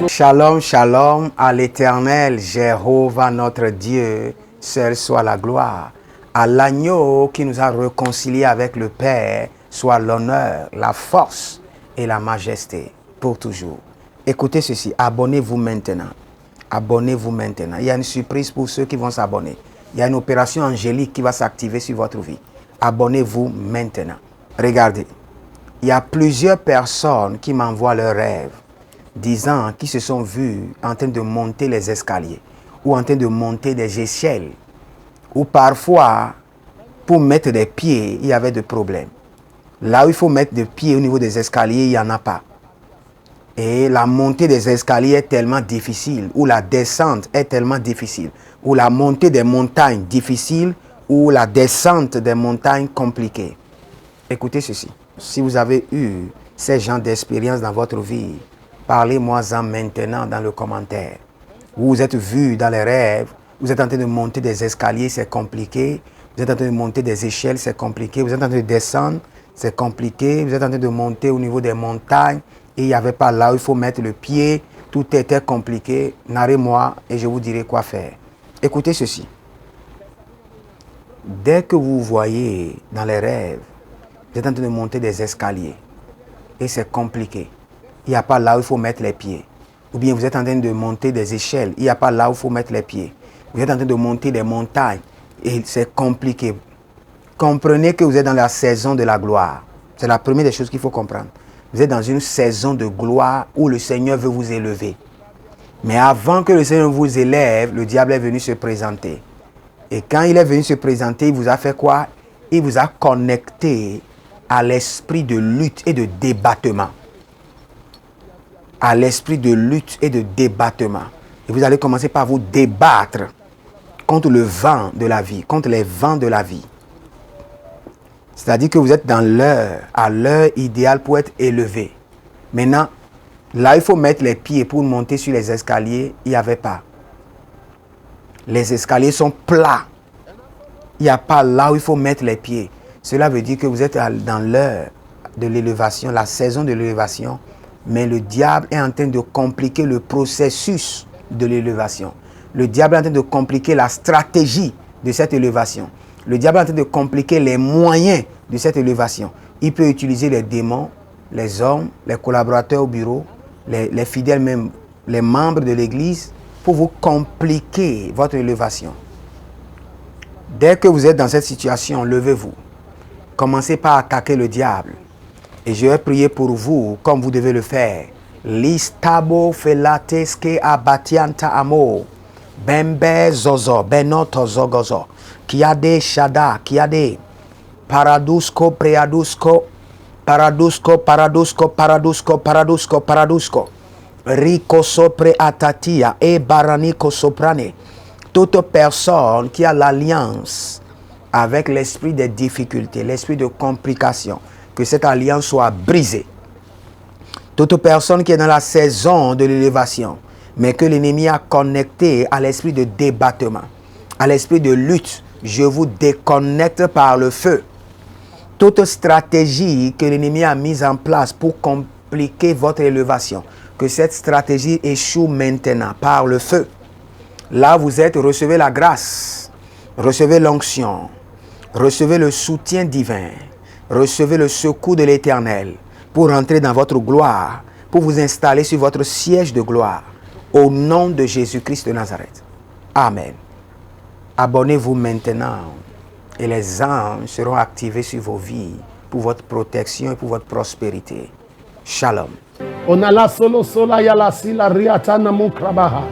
Shalom, shalom à l'Éternel, Jéhovah notre Dieu, seul soit la gloire. À l'agneau qui nous a réconciliés avec le Père, soit l'honneur, la force et la majesté pour toujours. Écoutez ceci, abonnez-vous maintenant. Abonnez-vous maintenant. Il y a une surprise pour ceux qui vont s'abonner. Il y a une opération angélique qui va s'activer sur votre vie. Abonnez-vous maintenant. Regardez, il y a plusieurs personnes qui m'envoient leurs rêves, disant qu'ils se sont vus en train de monter les escaliers ou en train de monter des échelles, ou parfois, pour mettre des pieds, il y avait des problèmes. Là où il faut mettre des pieds au niveau des escaliers, il n'y en a pas. Et la montée des escaliers est tellement difficile, ou la descente est tellement difficile, ou la montée des montagnes difficile, ou la descente des montagnes compliquées. Écoutez ceci. Si vous avez eu ces genres d'expérience dans votre vie, parlez-moi-en maintenant dans le commentaire. Vous vous êtes vu dans les rêves, vous êtes en train de monter des escaliers, c'est compliqué. Vous êtes en train de monter des échelles, c'est compliqué. Vous êtes en train de descendre, c'est compliqué. Vous êtes en train de monter au niveau des montagnes et il n'y avait pas là où il faut mettre le pied. Tout était compliqué. Narrez-moi et je vous dirai quoi faire. Écoutez ceci. Dès que vous voyez dans les rêves, vous êtes en train de monter des escaliers et c'est compliqué. Il n'y a pas là où il faut mettre les pieds. Ou bien vous êtes en train de monter des échelles. Il n'y a pas là où il faut mettre les pieds. Vous êtes en train de monter des montagnes et c'est compliqué. Comprenez que vous êtes dans la saison de la gloire. C'est la première des choses qu'il faut comprendre. Vous êtes dans une saison de gloire où le Seigneur veut vous élever. Mais avant que le Seigneur vous élève, le diable est venu se présenter. Et quand il est venu se présenter, il vous a fait quoi? Il vous a connecté à l'esprit de lutte et de débattement. À l'esprit de lutte et de débattement. Et vous allez commencer par vous débattre contre le vent de la vie, contre les vents de la vie. C'est-à-dire que vous êtes dans l'heure, à l'heure idéale pour être élevé. Maintenant, là, il faut mettre les pieds pour monter sur les escaliers, il n'y avait pas. Les escaliers sont plats. Il n'y a pas là où il faut mettre les pieds. Cela veut dire que vous êtes dans l'heure de l'élévation, la saison de l'élévation. Mais le diable est en train de compliquer le processus de l'élévation. Le diable est en train de compliquer la stratégie de cette élévation. Le diable est en train de compliquer les moyens de cette élévation. Il peut utiliser les démons, les hommes, les collaborateurs au bureau, les fidèles même, les membres de l'église, pour vous compliquer votre élévation. Dès que vous êtes dans cette situation, levez-vous. Commencez par attaquer le diable. Et je vais prier pour vous comme vous devez le faire. Listabo felateske abatianta amo. Bembe zozo, benoto zogozo. Kiade shada, kiade. Paradusko, preadusko. Paradusko, paradusko, paradusko, paradusko, paradusko. Rico sopre atatia e baranico soprane. Toute personne qui a l'alliance avec l'esprit des difficultés, l'esprit de complication, que cette alliance soit brisée. Toute personne qui est dans la saison de l'élévation, mais que l'ennemi a connecté à l'esprit de débattement, à l'esprit de lutte, je vous déconnecte par le feu. Toute stratégie que l'ennemi a mise en place pour compliquer votre élévation, que cette stratégie échoue maintenant par le feu. Là, vous êtes, recevez la grâce, recevez l'onction, recevez le soutien divin, recevez le secours de l'Éternel pour entrer dans votre gloire, pour vous installer sur votre siège de gloire, au nom de Jésus-Christ de Nazareth. Amen. Abonnez-vous maintenant et les anges seront activés sur vos vies pour votre protection et pour votre prospérité. Shalom. Onala solo sola yala sila riatana mukrabaha.